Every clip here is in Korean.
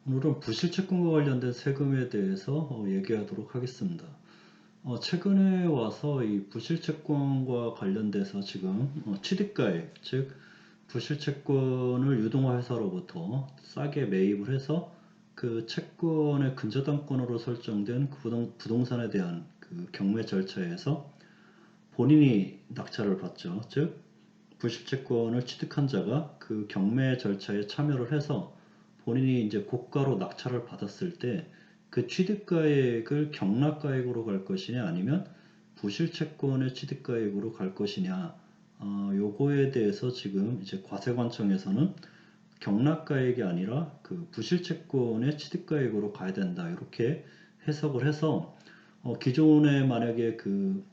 오늘은 부실채권과 관련된 세금에 대해서 얘기하도록 하겠습니다. 최근에 와서 이 부실채권과 관련돼서 지금 취득가액, 즉 부실채권을 유동화회사로부터 싸게 매입을 해서 그 채권의 근저당권으로 설정된 그 부동산에 대한 그 경매 절차에서 본인이 낙찰을 받죠. 즉 부실채권을 취득한 자가 그 경매 절차에 참여를 해서 본인이 이제 고가로 낙찰을 받았을 때 그 취득가액을 경락가액으로 갈 것이냐 아니면 부실채권의 취득가액으로 갈 것이냐, 요거에 대해서 지금 이제 과세관청에서는 경락가액이 아니라 그 부실채권의 취득가액으로 가야 된다 이렇게 해석을 해서 기존에 만약에 그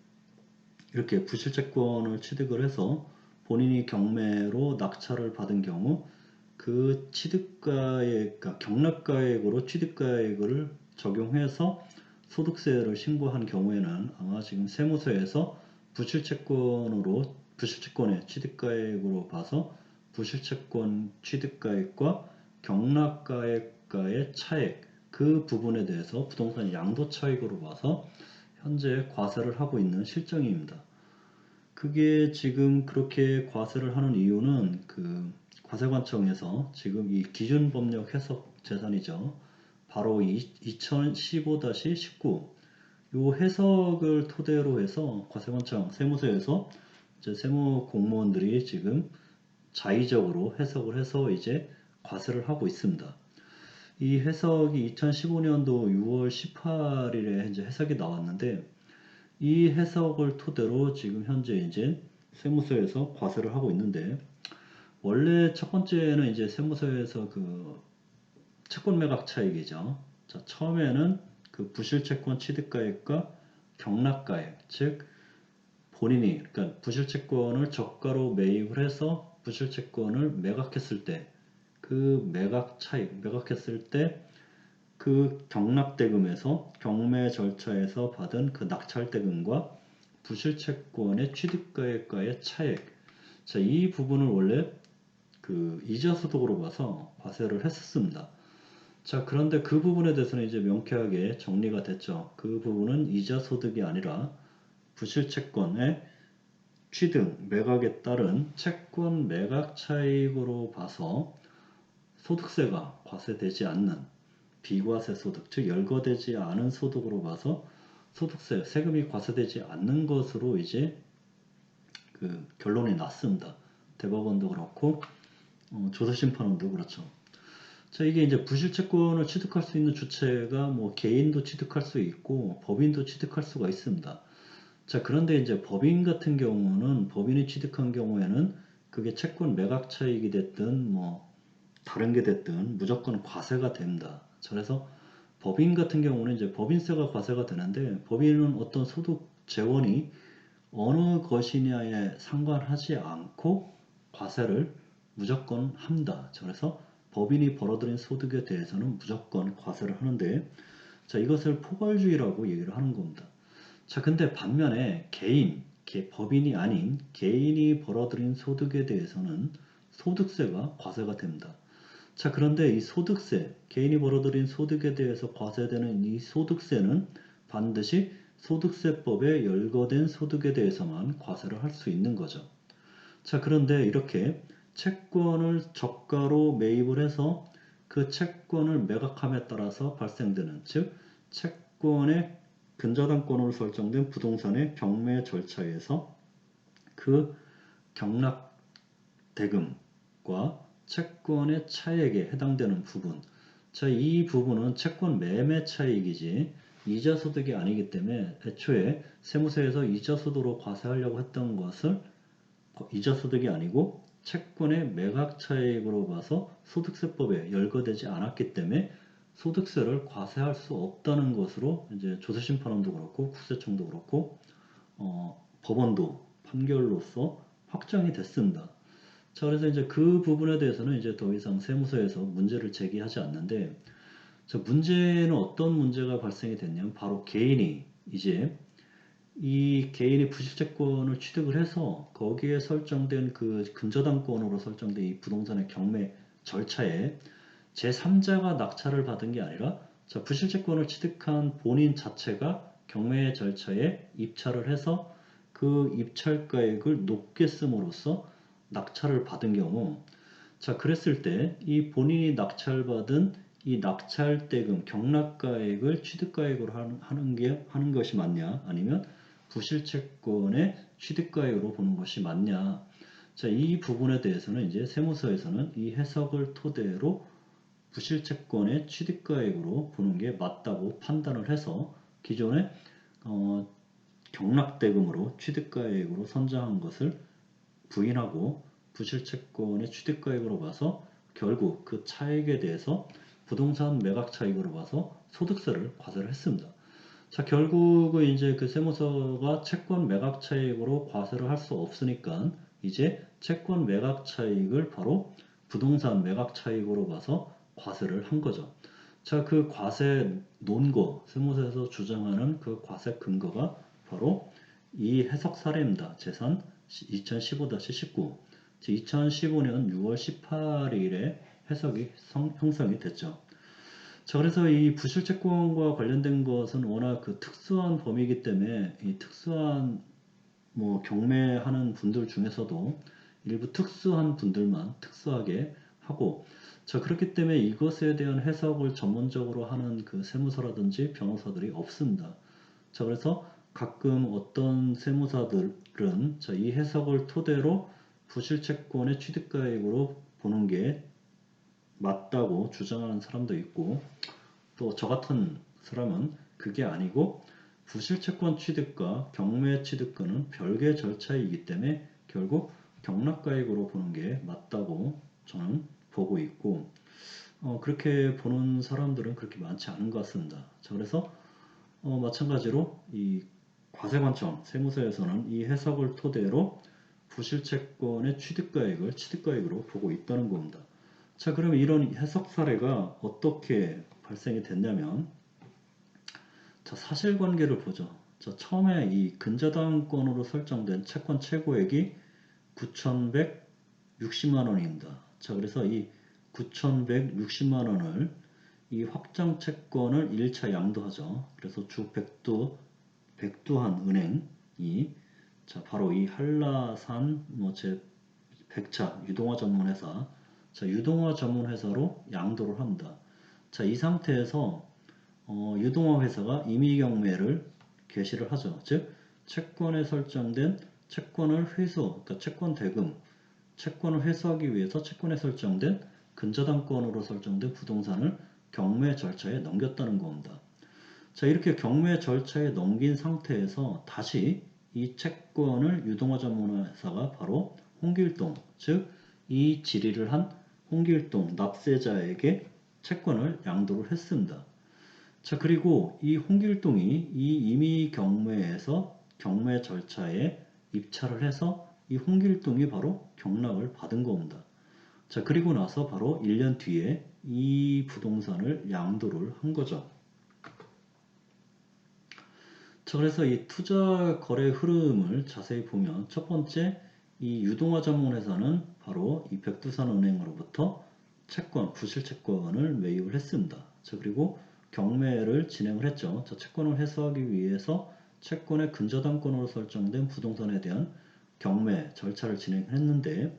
이렇게 부실채권을 취득을 해서 본인이 경매로 낙찰을 받은 경우 그 취득가액, 그러니까 경락가액으로 취득가액을 적용해서 소득세를 신고한 경우에는 아마 지금 세무서에서 부실채권의 취득가액으로 봐서 부실채권 취득가액과 경락가액과의 차액, 그 부분에 대해서 부동산 양도 차익으로 봐서 현재 과세를 하고 있는 실정입니다. 그게 지금 그렇게 과세를 하는 이유는 그 과세관청에서 지금 이 기준법령 해석 재산이죠. 바로 2015-19 요 해석을 토대로 해서 과세관청 세무서에서 이제 세무 공무원들이 지금 자의적으로 해석을 해서 이제 과세를 하고 있습니다. 이 해석이 2015년도 6월 18일에 이제 해석이 나왔는데 이 해석을 토대로 지금 현재 이제 세무서에서 과세를 하고 있는데, 원래 첫 번째는 이제 세무서에서 그 채권 매각 차익이죠. 자, 처음에는 그 부실채권 취득가액과 경락가액, 즉 본인이 그러니까 부실채권을 저가로 매입을 해서 부실채권을 매각했을 때 그 매각 차익, 매각했을 때 그 경락대금에서 경매 절차에서 받은 그 낙찰대금과 부실채권의 취득가액과의 차액. 자, 이 부분을 원래 그 이자소득으로 봐서 과세를 했었습니다. 자, 그런데 그 부분에 대해서는 이제 명쾌하게 정리가 됐죠. 그 부분은 이자소득이 아니라 부실채권의 취득, 매각에 따른 채권 매각 차익으로 봐서 소득세가 과세되지 않는 비과세 소득, 즉 열거되지 않은 소득으로 봐서 소득세, 세금이 과세되지 않는 것으로 이제 그 결론이 났습니다. 대법원도 그렇고 조사심판원도 그렇죠. 자, 이게 이제 부실채권을 취득할 수 있는 주체가 뭐 개인도 취득할 수 있고 법인도 취득할 수가 있습니다. 자, 그런데 이제 법인 같은 경우는 법인이 취득한 경우에는 그게 채권 매각 차익이 됐든 뭐 다른 게 됐든 무조건 과세가 됩니다. 그래서 법인 같은 경우는 이제 법인세가 과세가 되는데 법인은 어떤 소득 재원이 어느 것이냐에 상관하지 않고 과세를 무조건 합니다. 그래서 법인이 벌어들인 소득에 대해서는 무조건 과세를 하는데, 자, 이것을 포괄주의라고 얘기를 하는 겁니다. 자, 근데 반면에 법인이 아닌 개인이 벌어들인 소득에 대해서는 소득세가 과세가 됩니다. 자, 그런데 이 소득세, 개인이 벌어들인 소득에 대해서 과세되는 이 소득세는 반드시 소득세법에 열거된 소득에 대해서만 과세를 할 수 있는 거죠. 자, 그런데 이렇게 채권을 저가로 매입을 해서 그 채권을 매각함에 따라서 발생되는, 즉 채권의 근저당권으로 설정된 부동산의 경매 절차에서 그 경락 대금과 채권의 차액에 해당되는 부분. 자, 이 부분은 채권 매매 차익이지 이자소득이 아니기 때문에 애초에 세무서에서 이자소득으로 과세하려고 했던 것을 이자소득이 아니고 채권의 매각 차익으로 봐서 소득세법에 열거되지 않았기 때문에 소득세를 과세할 수 없다는 것으로 이제 조세심판원도 그렇고 국세청도 그렇고 법원도 판결로서 확정이 됐습니다. 자, 그래서 이제 그 부분에 대해서는 이제 더 이상 세무서에서 문제를 제기하지 않는데, 자, 문제는 어떤 문제가 발생이 됐냐면 바로 개인이 이제 이 개인이 부실채권을 취득을 해서 거기에 설정된 그 근저당권으로 설정된 이 부동산의 경매 절차에 제3자가 낙찰을 받은 게 아니라 자, 부실채권을 취득한 본인 자체가 경매 절차에 입찰을 해서 그 입찰가액을 높게 씀으로써 낙찰을 받은 경우 자, 그랬을 때 이 본인이 낙찰받은 이 낙찰대금 경락가액을 취득가액으로 하는 것이 맞냐 아니면 부실채권의 취득가액으로 보는 것이 맞냐. 자, 이 부분에 대해서는 이제 세무서에서는 이 해석을 토대로 부실채권의 취득가액으로 보는 게 맞다고 판단을 해서 기존에 경락대금으로 취득가액으로 선정한 것을 부인하고 부실채권의 취득가액으로 봐서 결국 그 차액에 대해서 부동산 매각 차익으로 봐서 소득세를 과세를 했습니다. 자, 결국은 이제 그 세무서가 채권 매각 차익으로 과세를 할 수 없으니까 이제 채권 매각 차익을 바로 부동산 매각 차익으로 봐서 과세를 한 거죠. 자, 그 과세 논거, 세무서에서 주장하는 그 과세 근거가 바로 이 해석 사례입니다. 재산 2015-19. 2015년 6월 18일에 해석이 형성이 됐죠. 자, 그래서 이 부실채권과 관련된 것은 워낙 그 특수한 범위이기 때문에 이 특수한 뭐 경매하는 분들 중에서도 일부 특수한 분들만 특수하게 하고 자, 그렇기 때문에 이것에 대한 해석을 전문적으로 하는 그 세무서라든지 변호사들이 없습니다. 자, 그래서 가끔 어떤 세무사들은 자, 이 해석을 토대로 부실채권의 취득가액으로 보는 게 맞다고 주장하는 사람도 있고 또 저 같은 사람은 그게 아니고 부실채권 취득과 경매 취득권은 별개의 절차이기 때문에 결국 경락가액으로 보는 게 맞다고 저는 보고 있고 그렇게 보는 사람들은 그렇게 많지 않은 것 같습니다. 자, 그래서 마찬가지로 이 과세관청 세무서에서는 이 해석을 토대로 부실채권의 취득가액을 취득가액으로 보고 있다는 겁니다. 자, 그러면 이런 해석 사례가 어떻게 발생이 됐냐면 자, 사실관계를 보죠. 자, 처음에 이 근저당권으로 설정된 채권 최고액이 9,160만 원입니다. 자, 그래서 이 9,160만 원을 이 확정 채권을 1차 양도하죠. 그래서 주 백두한 은행이 자, 바로 이 한라산 제 백차 유동화 전문회사 자, 유동화 전문회사로 양도를 합니다. 자, 이 상태에서 유동화 회사가 임의경매를 개시를 하죠. 즉 채권에 설정된 채권을 회수, 그러니까 채권 대금, 채권을 회수하기 위해서 채권에 설정된 근저당권으로 설정된 부동산을 경매 절차에 넘겼다는 겁니다. 자, 이렇게 경매 절차에 넘긴 상태에서 다시 이 채권을 유동화 전문회사가 바로 홍길동, 즉 이 질의를 한 홍길동 납세자에게 채권을 양도를 했습니다. 자, 그리고 이 홍길동이 이 임의 경매에서 경매 절차에 입찰을 해서 이 홍길동이 바로 경락을 받은 겁니다. 자, 그리고 나서 바로 1년 뒤에 이 부동산을 양도를 한 거죠. 자, 그래서 이 투자 거래 흐름을 자세히 보면 첫 번째 이 유동화 전문회사는 바로 이 백두산은행으로부터 채권, 부실채권을 매입을 했습니다. 자, 그리고 경매를 진행을 했죠. 자, 채권을 회수하기 위해서 채권의 근저당권으로 설정된 부동산에 대한 경매 절차를 진행했는데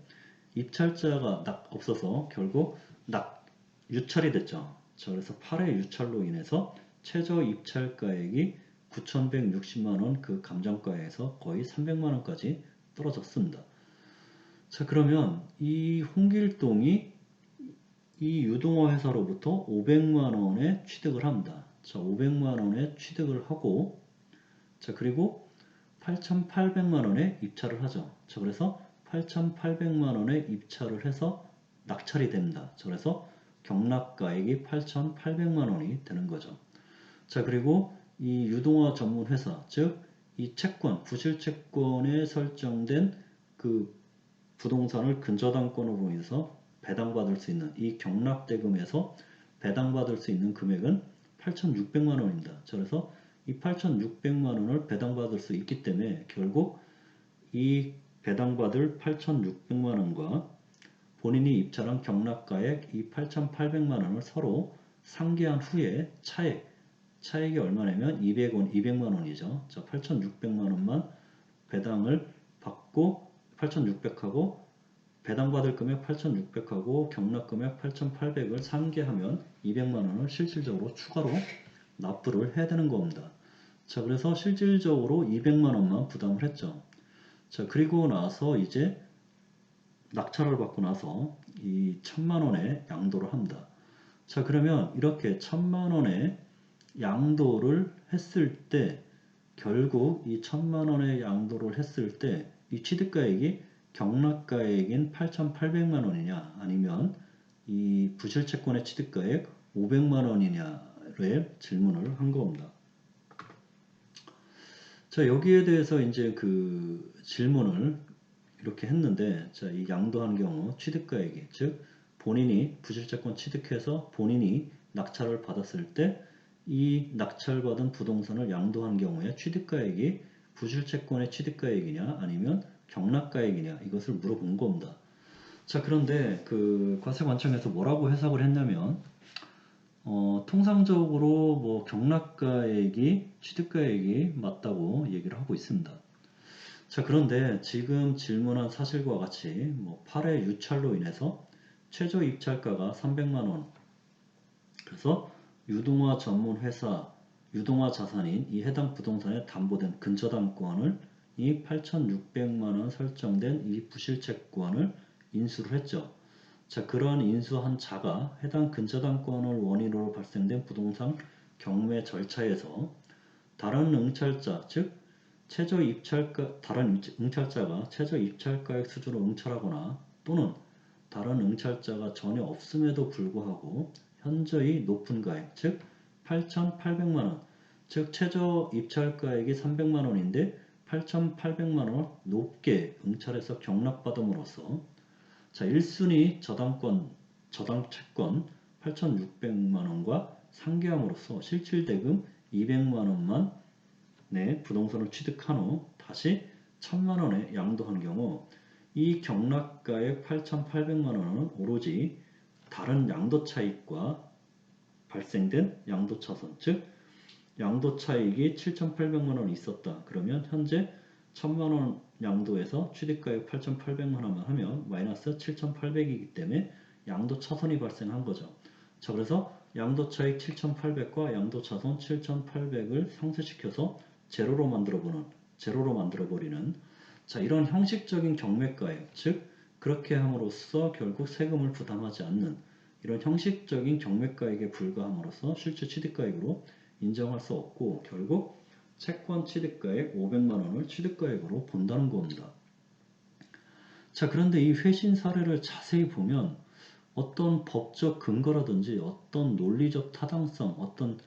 입찰자가 없어서 결국 유찰이 됐죠. 자, 그래서 8회 유찰로 인해서 최저 입찰가액이 9,160만원 그 감정가에서 거의 300만원까지 떨어졌습니다. 자, 그러면 이 홍길동이 이 유동화 회사로부터 500만원에 취득을 합니다. 자, 500만원에 취득을 하고 자, 그리고 8,800만원에 입찰을 하죠. 자, 그래서 8,800만원에 입찰을 해서 낙찰이 됩니다. 자, 그래서 경락가액이 8,800만원이 되는 거죠. 자, 그리고 이 유동화 전문 회사, 즉 이 채권, 부실채권에 설정된 그 부동산을 근저당권으로 인해서 배당받을 수 있는 이 경락대금에서 배당받을 수 있는 금액은 8,600만 원입니다. 그래서 이 8,600만 원을 배당받을 수 있기 때문에 결국 이 배당받을 8,600만 원과 본인이 입찰한 경락가액 이 8,800만 원을 서로 상계한 후에 차액이 얼마냐면 200만 원이죠. 자, 8,600만 원만 배당을 받고 8,600하고 배당받을 금액 8,600하고 경락금액 8,800을 상계하면 200만 원을 실질적으로 추가로 납부를 해야 되는 겁니다. 자, 그래서 실질적으로 200만 원만 부담을 했죠. 자, 그리고 나서 이제 낙찰을 받고 나서 이 1,000만 원의 양도를 합니다. 자, 그러면 이렇게 1,000만 원의 양도를 했을 때 결국 이 1,000만 원의 양도를 했을 때 이 취득가액이 경락가액인 8,800만 원이냐 아니면 이 부실채권의 취득가액 500만 원이냐를 질문을 한 겁니다. 자, 여기에 대해서 이제 그 질문을 이렇게 했는데, 자, 이 양도한 경우 취득가액이, 즉 본인이 부실채권 취득해서 본인이 낙찰을 받았을 때 이 낙찰받은 부동산을 양도한 경우에 취득가액이 부실채권의 취득가액이냐 아니면 경락가액이냐 이것을 물어본 겁니다. 자, 그런데 그 과세관청에서 뭐라고 해석을 했냐면 통상적으로 뭐 경락가액이 취득가액이 맞다고 얘기를 하고 있습니다. 자, 그런데 지금 질문한 사실과 같이 뭐 8회 유찰로 인해서 최저 입찰가가 300만 원. 그래서 유동화 전문 회사 유동화 자산인 이 해당 부동산에 담보된 근저당권을 이 8,600만 원 설정된 이 부실채권을 인수를 했죠. 자, 그러한 인수한 자가 해당 근저당권을 원인으로 발생된 부동산 경매 절차에서 다른 응찰자, 즉 다른 응찰자가 최저 입찰가액 수준으로 응찰하거나 또는 다른 응찰자가 전혀 없음에도 불구하고 현저히 높은 가액, 즉 8,800만 원, 즉 최저 입찰가액이 300만 원인데 8,800만 원을 높게 응찰해서 경락받음으로써 자, 1순위 저당채권 8,600만 원과 상계함으로써 실질대금 200만 원만 부동산을 취득한 후 다시 1,000만 원에 양도한 경우 이 경락가액 8,800만 원은 오로지 다른 양도 차익과 발생된 양도 차손, 즉 양도 차익이 7,800만 원이 있었다. 그러면 현재 1,000만 원 양도에서 취득가액 8,800만 원만 하면 마이너스 7,800이기 때문에 양도 차손이 발생한 거죠. 자, 그래서 양도 차익 7,800과 양도 차손 7,800을 상쇄시켜서 제로로 만들어버리는 자, 이런 형식적인 경매가액, 즉 그렇게 함으로써 결국 세금을 부담하지 않는 이런 형식적인 경매가액에 불과함으로써 실제 취득가액으로 인정할 수 없고 결국 채권 취득가액 500만 원을 취득가액으로 본다는 겁니다. 자, 그런데 이 회신 사례를 자세히 보면 어떤 법적 근거라든지 어떤 논리적 타당성, 어떤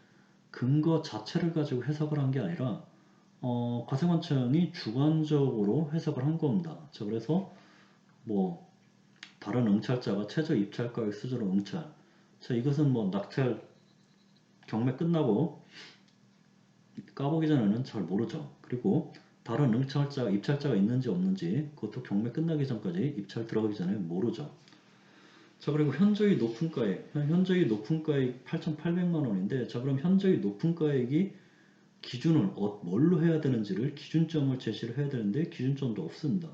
근거 자체를 가지고 해석을 한 게 아니라 과세관청이 주관적으로 해석을 한 겁니다. 자, 그래서 뭐 다른 응찰자가 최저 입찰가액 수준으로 응찰. 자, 이것은 뭐 낙찰 경매 끝나고 까보기 전에는 잘 모르죠. 그리고 다른 입찰자가 있는지 없는지 그것도 경매 끝나기 전까지 입찰 들어가기 전에 모르죠. 자, 그리고 현저히 높은 가액 8,800만 원인데 자, 그럼 현저히 높은 가액이 기준을 뭘로 해야 되는지를 기준점을 제시를 해야 되는데 기준점도 없습니다.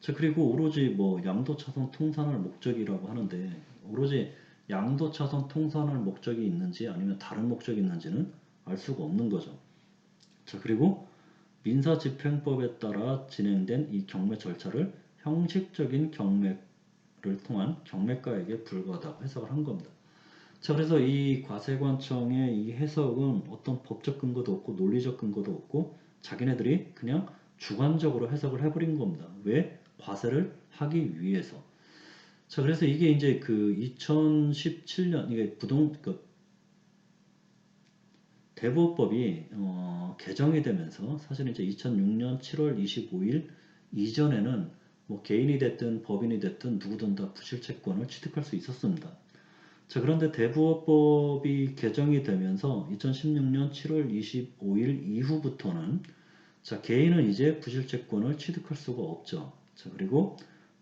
자, 그리고 오로지 뭐 양도차손 통산할 목적이라고 하는데 오로지 양도차손 통산할 목적이 있는지 아니면 다른 목적이 있는지는 알 수가 없는 거죠. 자, 그리고 민사집행법에 따라 진행된 이 경매 절차를 형식적인 경매를 통한 경매가액에 불과하다고 해석을 한 겁니다. 자, 그래서 이 과세관청의 이 해석은 어떤 법적 근거도 없고 논리적 근거도 없고 자기네들이 그냥 주관적으로 해석을 해버린 겁니다. 왜? 과세를 하기 위해서. 자, 그래서 이게 이제 그 2017년 이게 대부업법이 개정이 되면서 사실 이제 2006년 7월 25일 이전에는 뭐 개인이 됐든 법인이 됐든 누구든 다 부실채권을 취득할 수 있었습니다. 자, 그런데 대부업법이 개정이 되면서 2016년 7월 25일 이후부터는 자, 개인은 이제 부실채권을 취득할 수가 없죠. 자, 그리고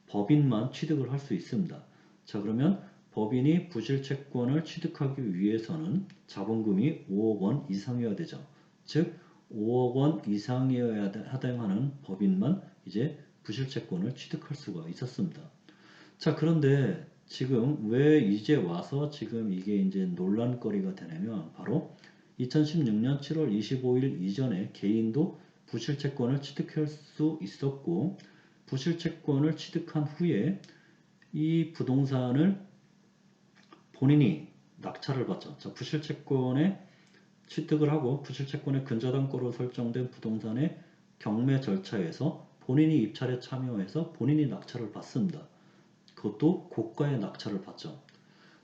법인만 취득을 할 수 있습니다. 자, 그러면 법인이 부실채권을 취득하기 위해서는 자본금이 5억 원 이상이어야 되죠. 즉 5억 원 이상이어야 하는 법인만 이제 부실채권을 취득할 수가 있었습니다. 자, 그런데 지금 왜 이제 와서 지금 이게 이제 논란거리가 되냐면 바로 2016년 7월 25일 이전에 개인도 부실채권을 취득할 수 있었고 부실채권을 취득한 후에 이 부동산을 본인이 낙찰을 받죠. 자, 부실채권에 취득을 하고 부실채권의 근저당권으로 설정된 부동산의 경매 절차에서 본인이 입찰에 참여해서 본인이 낙찰을 받습니다. 그것도 고가의 낙찰을 받죠.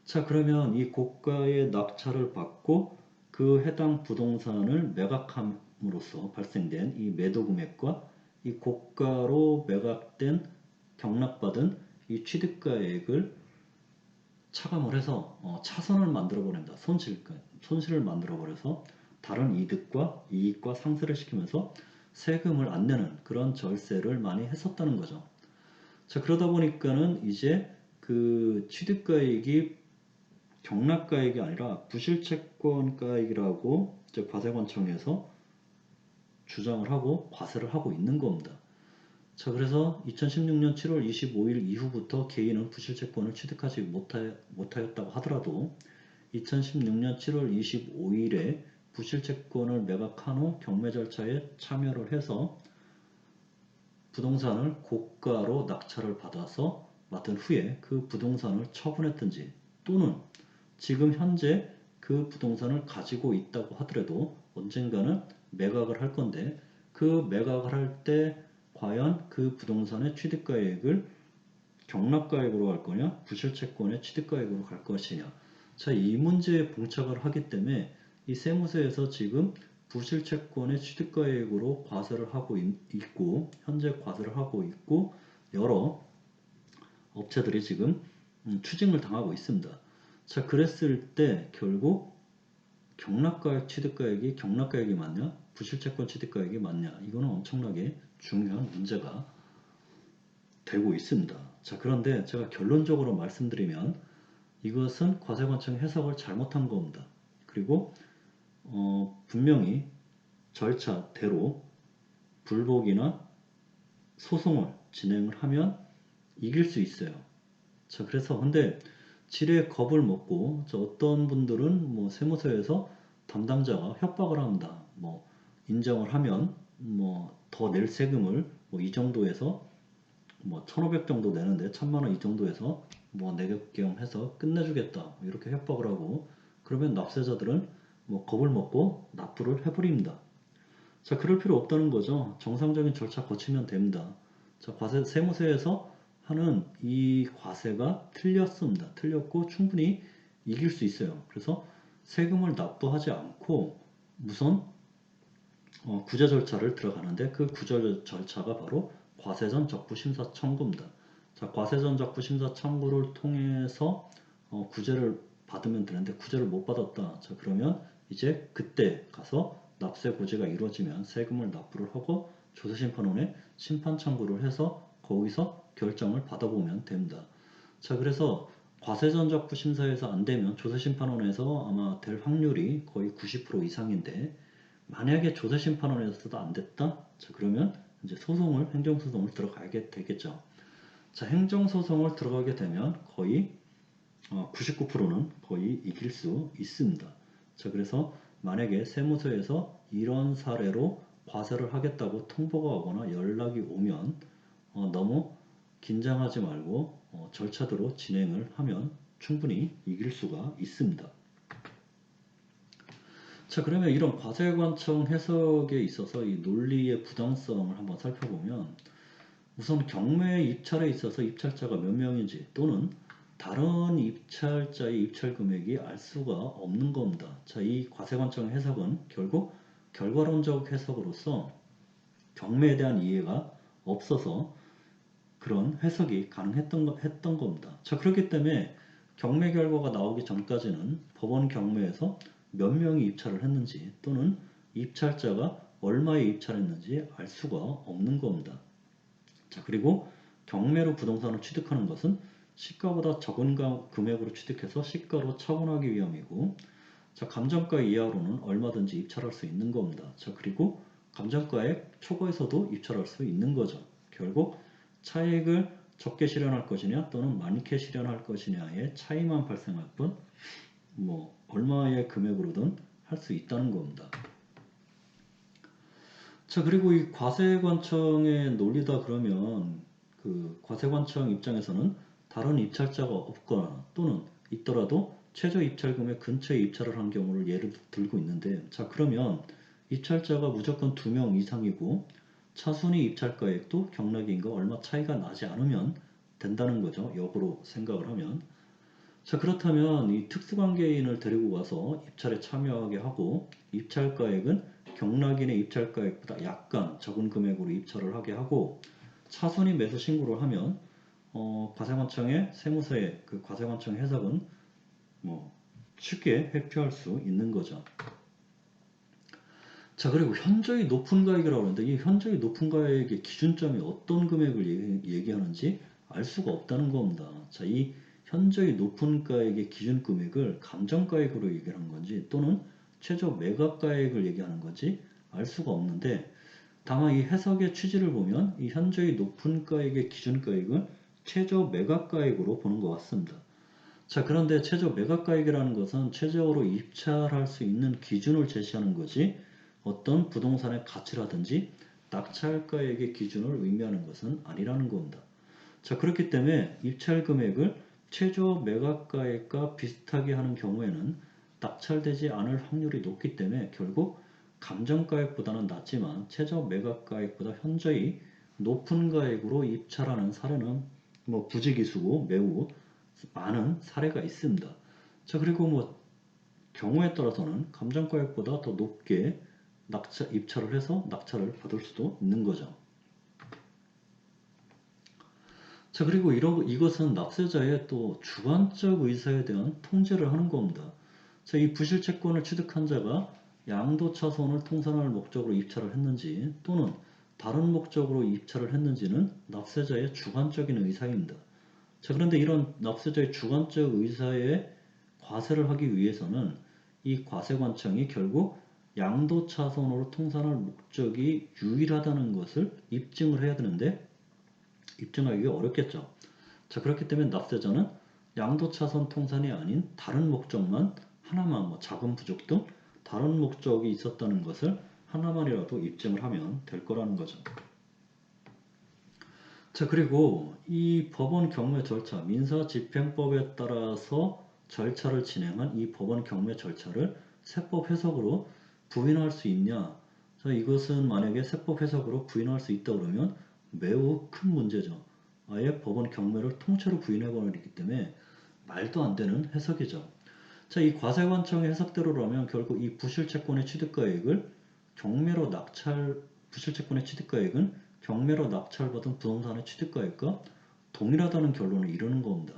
자, 그러면 이 고가의 낙찰을 받고 그 해당 부동산을 매각함으로써 발생된 이 매도 금액과 이 고가로 매각된 경락받은 이 취득가액을 차감을 해서 차선을 만들어 버린다. 손실을 만들어 버려서 다른 이득과 이익과 상쇄를 시키면서 세금을 안 내는 그런 절세를 많이 했었다는 거죠. 자, 그러다 보니까는 이제 그 취득가액이 경락가액이 아니라 부실채권가액이라고 과세관청에서 주장을 하고 과세를 하고 있는 겁니다. 자, 그래서 2016년 7월 25일 이후부터 개인은 부실채권을 취득하지 못하였다고 하더라도 2016년 7월 25일에 부실채권을 매각한 후 경매 절차에 참여를 해서 부동산을 고가로 낙찰을 받아서 맡은 후에 그 부동산을 처분했든지 또는 지금 현재 그 부동산을 가지고 있다고 하더라도 언젠가는 매각을 할 건데 그 매각을 할 때 과연 그 부동산의 취득가액을 경락가액으로 갈 거냐 부실채권의 취득가액으로 갈 것이냐. 자, 이 문제에 봉착을 하기 때문에 이 세무서에서 지금 부실채권의 취득가액으로 과세를 하고 있고 현재 과세를 하고 있고 여러 업체들이 지금 추징을 당하고 있습니다. 자, 그랬을 때 결국 경락가액 취득가액이 경락가액이 맞냐 부실채권 취득가액이 맞냐 이거는 엄청나게 중요한 문제가 되고 있습니다. 자, 그런데 제가 결론적으로 말씀드리면 이것은 과세관청 해석을 잘못한 겁니다. 그리고 분명히 절차대로 불복이나 소송을 진행을 하면 이길 수 있어요. 자, 그래서 근데 지레 겁을 먹고 어떤 분들은 뭐 세무서에서 담당자가 협박을 합니다. 뭐 인정을 하면 뭐 더 낼 세금을 뭐 이 정도에서 뭐 1,500 정도 내는데 1,000만 원 이 정도에서 뭐 내게끔 해서 끝내주겠다 이렇게 협박을 하고 그러면 납세자들은 뭐 겁을 먹고 납부를 해버립니다. 자, 그럴 필요 없다는 거죠. 정상적인 절차 거치면 됩니다. 자, 세무서에서 하는 이 과세가 틀렸습니다. 틀렸고 충분히 이길 수 있어요. 그래서 세금을 납부하지 않고 우선 구제 절차를 들어가는데 그 구제 절차가 바로 과세전 적부심사 청구입니다. 자, 과세전 적부심사 청구를 통해서 구제를 받으면 되는데 구제를 못 받았다. 자, 그러면 이제 그때 가서 납세 고지가 이루어지면 세금을 납부를 하고 조세심판원에 심판 청구를 해서 거기서 결정을 받아보면 됩니다. 자, 그래서 과세전적부 심사에서 안 되면 조세심판원에서 아마 될 확률이 거의 90% 이상인데 만약에 조세심판원에서도 안 됐다? 자, 그러면 이제 행정소송을 들어가게 되겠죠. 자, 행정소송을 들어가게 되면 거의 99%는 거의 이길 수 있습니다. 자, 그래서 만약에 세무서에서 이런 사례로 과세를 하겠다고 통보가 오거나 연락이 오면 너무 긴장하지 말고 절차대로 진행을 하면 충분히 이길 수가 있습니다. 자, 그러면 이런 과세관청 해석에 있어서 이 논리의 부당성을 한번 살펴보면 우선 경매 입찰에 있어서 입찰자가 몇 명인지 또는 다른 입찰자의 입찰 금액이 알 수가 없는 겁니다. 자, 이 과세관청 해석은 결국 결과론적 해석으로서 경매에 대한 이해가 없어서 그런 해석이 가능했던 겁니다. 자, 그렇기 때문에 경매 결과가 나오기 전까지는 법원 경매에서 몇 명이 입찰을 했는지 또는 입찰자가 얼마에 입찰했는지 알 수가 없는 겁니다. 자, 그리고 경매로 부동산을 취득하는 것은 시가보다 적은 금액으로 취득해서 시가로 처분하기 위함이고, 자, 감정가 이하로는 얼마든지 입찰할 수 있는 겁니다. 자, 그리고 감정가액 초과해서도 입찰할 수 있는 거죠. 결국 차익을 적게 실현할 것이냐 또는 많게 실현할 것이냐의 차이만 발생할 뿐, 뭐 얼마의 금액으로든 할 수 있다는 겁니다. 자, 그리고 이 과세관청의 논리다 그러면 그 과세관청 입장에서는 다른 입찰자가 없거나 또는 있더라도 최저 입찰금액 근처에 입찰을 한 경우를 예를 들고 있는데, 자, 그러면 입찰자가 무조건 2명 이상이고 차순위 입찰가액도 경락인과 얼마 차이가 나지 않으면 된다는 거죠. 역으로 생각을 하면. 자, 그렇다면 이 특수관계인을 데리고 가서 입찰에 참여하게 하고 입찰가액은 경락인의 입찰가액보다 약간 적은 금액으로 입찰을 하게 하고 차순위 매수 신고를 하면 과세관청의 세무서의 그 과세관청 해석은 뭐 쉽게 회피할 수 있는 거죠. 자, 그리고 현저히 높은 가액이라고 하는데 이 현저히 높은 가액의 기준점이 어떤 금액을 얘기하는지 알 수가 없다는 겁니다. 자, 이 현저히 높은 가액의 기준 금액을 감정가액으로 얘기하는 건지 또는 최저 매각가액을 얘기하는 건지 알 수가 없는데, 다만 이 해석의 취지를 보면 이 현저히 높은 가액의 기준가액을 최저 매각가액으로 보는 것 같습니다. 자, 그런데 최저 매각가액이라는 것은 최저로 입찰할 수 있는 기준을 제시하는 거지 어떤 부동산의 가치라든지 낙찰가액의 기준을 의미하는 것은 아니라는 겁니다. 자, 그렇기 때문에 입찰 금액을 최저 매각가액과 비슷하게 하는 경우에는 낙찰되지 않을 확률이 높기 때문에 결국 감정가액보다는 낮지만 최저 매각가액보다 현저히 높은 가액으로 입찰하는 사례는 뭐 부지기수고 매우 많은 사례가 있습니다. 자, 그리고 뭐 경우에 따라서는 감정가액보다 더 높게 입찰을 해서 낙찰을 받을 수도 있는 거죠. 자, 그리고 이것은 납세자의 또 주관적 의사에 대한 통제를 하는 겁니다. 자, 이 부실채권을 취득한 자가 양도차손을 통산할 목적으로 입찰을 했는지 또는 다른 목적으로 입찰을 했는지는 납세자의 주관적인 의사입니다. 자, 그런데 이런 납세자의 주관적 의사에 과세를 하기 위해서는 이 과세관청이 결국 양도차손으로 통산할 목적이 유일하다는 것을 입증을 해야 되는데 입증하기가 어렵겠죠. 자, 그렇기 때문에 납세자는 양도차손 통산이 아닌 다른 목적만 하나만 뭐 자금 부족 등 다른 목적이 있었다는 것을 하나만이라도 입증을 하면 될 거라는 거죠. 자, 그리고 이 법원 경매 절차, 민사집행법에 따라서 절차를 진행한 이 법원 경매 절차를 세법 해석으로 부인할 수 있냐? 자, 이것은 만약에 세법 해석으로 부인할 수 있다 그러면 매우 큰 문제죠. 아예 법원 경매를 통째로 부인해버리기 때문에 말도 안 되는 해석이죠. 자, 이 과세관청의 해석대로라면 결국 이 부실채권의 취득가액을 경매로 부실채권의 취득가액은 경매로 낙찰받은 부동산의 취득가액과 동일하다는 결론을 이루는 겁니다.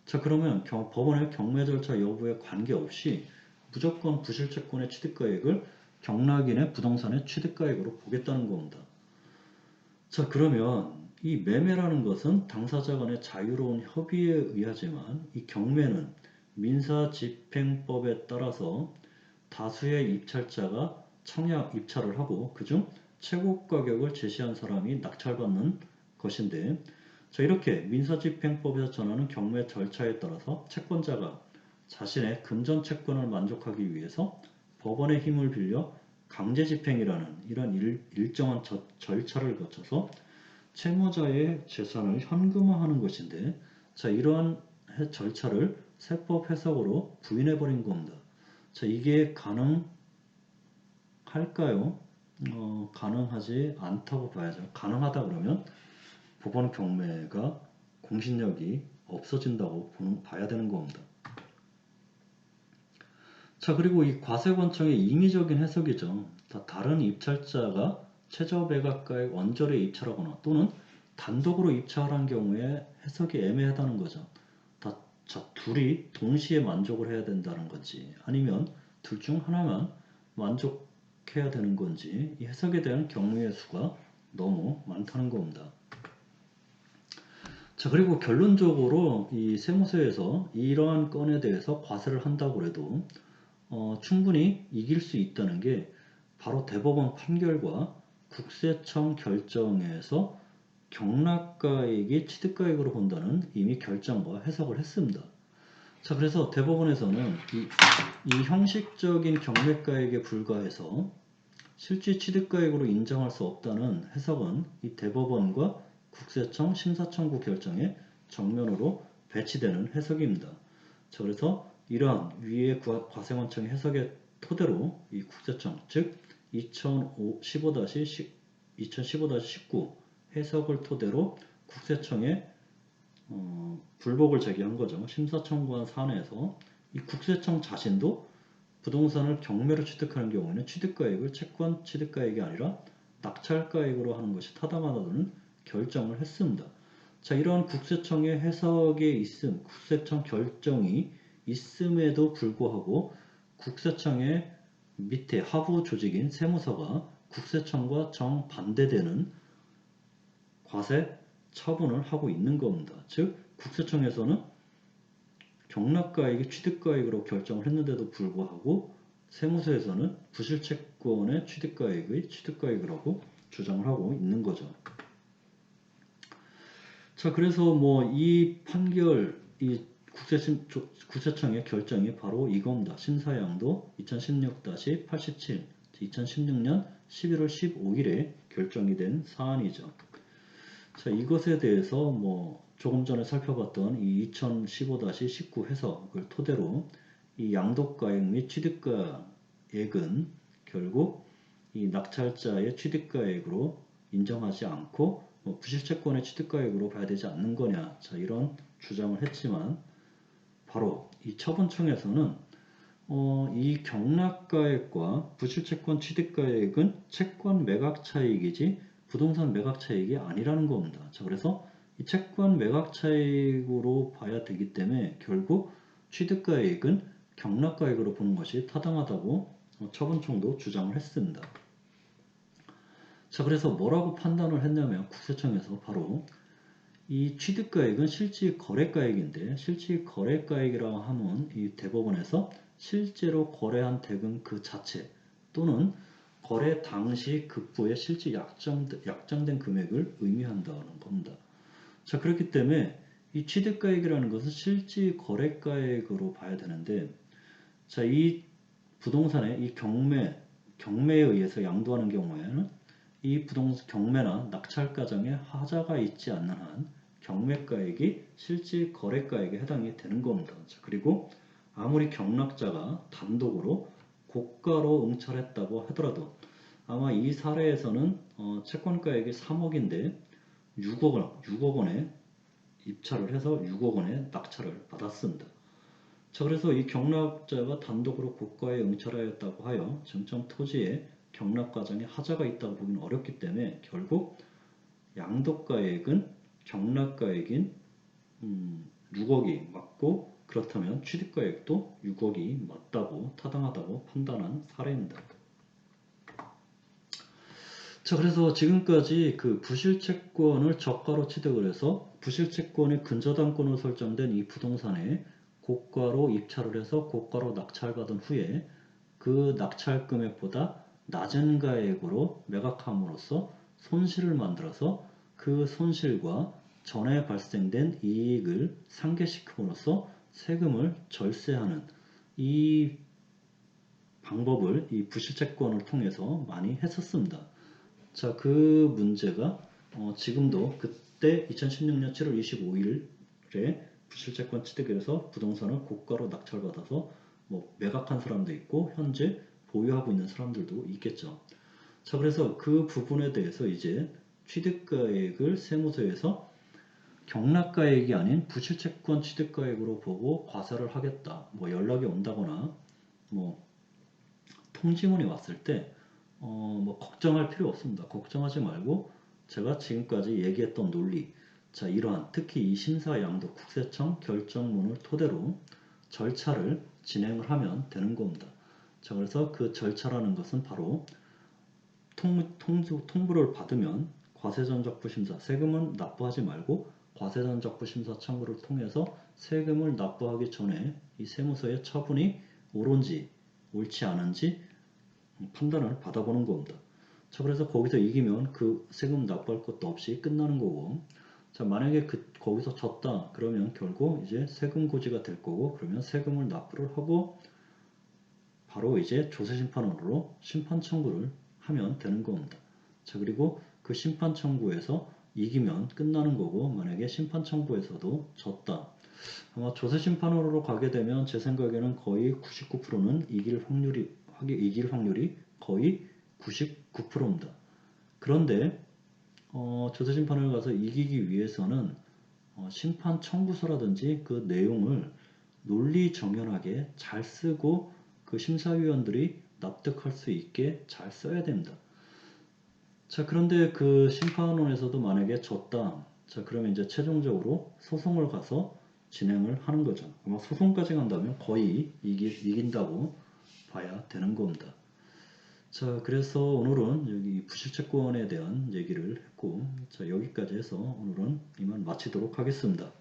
자, 그러면 법원의 경매 절차 여부에 관계없이 무조건 부실채권의 취득가액을 경락인의 부동산의 취득가액으로 보겠다는 겁니다. 자, 그러면 이 매매라는 것은 당사자 간의 자유로운 협의에 의하지만 이 경매는 민사집행법에 따라서 다수의 입찰자가 청약 입찰을 하고 그중 최고 가격을 제시한 사람이 낙찰받는 것인데, 자, 이렇게 민사집행법에서 정하는 경매 절차에 따라서 채권자가 자신의 금전 채권을 만족하기 위해서 법원의 힘을 빌려 강제집행이라는 이런 일정한 절차를 거쳐서 채무자의 재산을 현금화하는 것인데, 자, 이러한 절차를 세법 해석으로 부인해버린 겁니다. 자, 이게 가능할까요? 가능하지 않다고 봐야죠. 가능하다 그러면 법원 경매가 공신력이 없어진다고 봐야 되는 겁니다. 자, 그리고 이 과세관청의 임의적인 해석이죠. 다른 입찰자가 최저 매각가액 원절에 입찰하거나 또는 단독으로 입찰한 경우에 해석이 애매하다는 거죠. 자, 둘이 동시에 만족을 해야 된다는 건지 아니면 둘 중 하나만 만족해야 되는 건지 이 해석에 대한 경우의 수가 너무 많다는 겁니다. 자, 그리고 결론적으로 이 세무서에서 이러한 건에 대해서 과세를 한다고 해도 충분히 이길 수 있다는 게 바로 대법원 판결과 국세청 결정에서 경락가액이 취득가액으로 본다는 이미 결정과 해석을 했습니다. 자, 그래서 대법원에서는 이 형식적인 경매가액에 불과해서 실질 취득가액으로 인정할 수 없다는 해석은 이 대법원과 국세청 심사청구 결정에 정면으로 배치되는 해석입니다. 자, 그래서 이러한 위의 과세관청의 해석의 토대로 이 국세청, 즉 2015-19 해석을 토대로 국세청에 불복을 제기한 거죠. 심사청구한 사안에서 이 국세청 자신도 부동산을 경매로 취득하는 경우에는 취득가액을 채권 취득가액이 아니라 낙찰가액으로 하는 것이 타당하다는 결정을 했습니다. 자, 이러한 국세청의 해석에 있음, 국세청 결정이 있음에도 불구하고 국세청의 밑에 하부 조직인 세무서가 국세청과 정반대되는 과세 처분을 하고 있는 겁니다. 즉, 국세청에서는 경락가액이 취득가액으로 결정을 했는데도 불구하고 세무서에서는 부실채권의 취득가액의 취득가액이라고 주장을 하고 있는 거죠. 자, 그래서 뭐 이 판결, 이 국세청의 결정이 바로 이겁니다. 심사양도 2016-87, 2016년 11월 15일에 결정이 된 사안이죠. 자, 이것에 대해서 뭐 조금 전에 살펴봤던 이 2015-19 해석을 토대로 이 양도가액 및 취득가액은 결국 이 낙찰자의 취득가액으로 인정하지 않고 뭐 부실채권의 취득가액으로 봐야 되지 않는 거냐, 자, 이런 주장을 했지만 바로 이 처분청에서는 이 경락가액과 부실채권 취득가액은 채권 매각 차익이지 부동산 매각 차익이 아니라는 겁니다. 자, 그래서 이 채권 매각 차익으로 봐야 되기 때문에 결국 취득가액은 경락가액으로 보는 것이 타당하다고 처분청도 주장을 했습니다. 자, 그래서 뭐라고 판단을 했냐면 국세청에서 바로 이 취득가액은 실질 거래가액인데 실질 거래가액이라고 하면 이 대법원에서 실제로 거래한 대금 그 자체 또는 거래 당시 급부의 실질 약정된 금액을 의미한다는 겁니다. 자, 그렇기 때문에 이 취득가액이라는 것은 실질 거래가액으로 봐야 되는데, 자, 이 부동산의 이 경매에 의해서 양도하는 경우에는 이 부동산 경매나 낙찰 과정에 하자가 있지 않는 한 경매가액이 실질 거래가액에 해당이 되는 겁니다. 자, 그리고 아무리 경락자가 단독으로 고가로 응찰했다고 하더라도 아마 이 사례에서는 채권가액이 3억인데 6억 원에 입찰을 해서 6억 원에 낙찰을 받았습니다. 자, 그래서 이 경락자가 단독으로 고가에 응찰하였다고 하여 증점 토지에 경락 과정에 하자가 있다고 보기는 어렵기 때문에 결국 양도가액은 경락가액인 6억이 맞고 그렇다면 취득가액도 6억이 맞다고 타당하다고 판단한 사례입니다. 자, 그래서 지금까지 그 부실채권을 저가로 취득을 해서 부실채권의 근저당권으로 설정된 이 부동산에 고가로 입찰을 해서 고가로 낙찰받은 후에 그 낙찰 금액보다 낮은 가액으로 매각함으로써 손실을 만들어서 그 손실과 전에 발생된 이익을 상계시킴으로써 세금을 절세하는 이 방법을 이 부실채권을 통해서 많이 했었습니다. 자, 그 문제가 지금도 그때 2016년 7월 25일에 부실채권 취득에서 부동산을 고가로 낙찰받아서 뭐 매각한 사람도 있고 현재 보유하고 있는 사람들도 있겠죠. 자, 그래서 그 부분에 대해서 이제 취득가액을 세무서에서 경락가액이 아닌 부실채권 취득가액으로 보고 과세를 하겠다. 뭐 연락이 온다거나 뭐 통지문이 왔을 때 뭐 걱정할 필요 없습니다. 걱정하지 말고 제가 지금까지 얘기했던 논리, 자, 이러한 특히 이 심사양도 국세청 결정문을 토대로 절차를 진행을 하면 되는 겁니다. 자, 그래서 그 절차라는 것은 바로 통보를 받으면 과세전적부심사 세금은 납부하지 말고 과세전적부 심사 청구를 통해서 세금을 납부하기 전에 이 세무서의 처분이 옳은지 옳지 않은지 판단을 받아보는 겁니다. 자, 그래서 거기서 이기면 그 세금 납부할 것도 없이 끝나는 거고, 자, 만약에 거기서 졌다 그러면 결국 이제 세금 고지가 될 거고, 그러면 세금을 납부를 하고 바로 이제 조세심판원으로 심판 청구를 하면 되는 겁니다. 자, 그리고 그 심판 청구에서 이기면 끝나는 거고, 만약에 심판 청구에서도 졌다. 아마 조세심판원으로 가게 되면 제 생각에는 거의 99%는 이길 확률이 거의 99%입니다. 그런데 조세심판원에 가서 이기기 위해서는 심판 청구서라든지 그 내용을 논리정연하게 잘 쓰고 그 심사위원들이 납득할 수 있게 잘 써야 됩니다. 자, 그런데 그 심판원에서도 만약에 졌다. 자, 그러면 이제 최종적으로 소송을 가서 진행을 하는 거죠. 아마 소송까지 간다면 거의 이긴다고 봐야 되는 겁니다. 자, 그래서 오늘은 여기 부실채권에 대한 얘기를 했고, 자, 여기까지 해서 오늘은 이만 마치도록 하겠습니다.